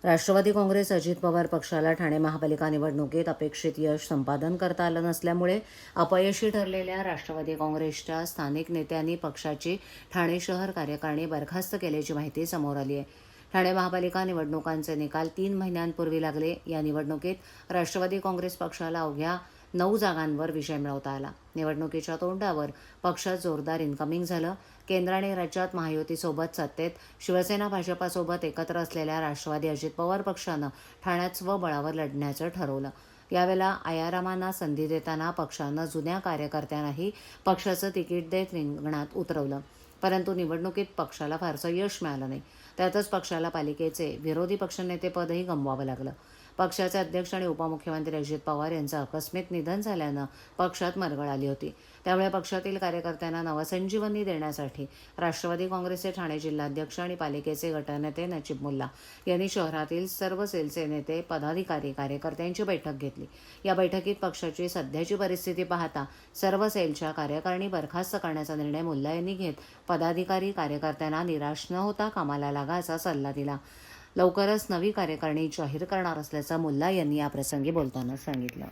राष्ट्रवादी काँग्रेस अजित पवार पक्षाला ठाणे महापालिका निवडणुकीत अपेक्षित यश संपादन करता आलं नसल्यामुळे अपयशी ठरलेल्या राष्ट्रवादी काँग्रेसच्या स्थानिक नेत्यांनी पक्षाची ठाणे शहर कार्यकारिणी बरखास्त केल्याची माहिती समोर आली आहे. ठाणे महापालिका निवडणुकांचे निकाल 3 महिन्यांपूर्वी लागले. या निवडणुकीत राष्ट्रवादी काँग्रेस पक्षाला अवघ्या 9 जागांवर विजय मिळवता आला. निवडणुकीच्या तोंडावर पक्षात जोरदार इन्कमिंग झालं. केंद्र आणि राज्यात महायुतीसोबत सत्तेत शिवसेना भाजपासोबत एकत्र असलेल्या राष्ट्रवादी अजित पवार पक्षानं ठाण्यात स्वबळावर लढण्याचं ठरवलं. यावेळेला आयारामांना संधी देताना पक्षानं जुन्या कार्यकर्त्यांनाही पक्षाचं तिकीट देत रिंगणात उतरवलं. परंतु निवडणुकीत पक्षाला फारसं यश मिळालं नाही. त्यातच पक्षाला पालिकेचे विरोधी पक्षनेतेपदही गमवावं लागलं. पक्षाचे अध्यक्ष आणि उपमुख्यमंत्री अजित पवार यांचं आकस्मिक निधन झाल्यानं पक्षात मरगळ आली होती. त्यामुळे पक्षातील कार्यकर्त्यांना नवसंजीवनी देण्यासाठी राष्ट्रवादी काँग्रेसचे ठाणे जिल्हाध्यक्ष आणि पालिकेचे गटनेते नजीब मुल्ला यांनी शहरातील सर्व सेलचे नेते, पदाधिकारी, कार्यकर्त्यांची बैठक घेतली. या बैठकीत पक्षाची सध्याची परिस्थिती पाहता सर्व सेलच्या कार्यकारिणी बरखास्त करण्याचा निर्णय मुल्ला यांनी घेत पदाधिकारी, कार्यकर्त्यांना निराश न होता कामाला लागा असा सल्ला दिला. लवकरच नवी कार्यकारिणी जाहीर करणार असल्याचं मुल्ला यांनी याप्रसंगी बोलताना सांगितलं.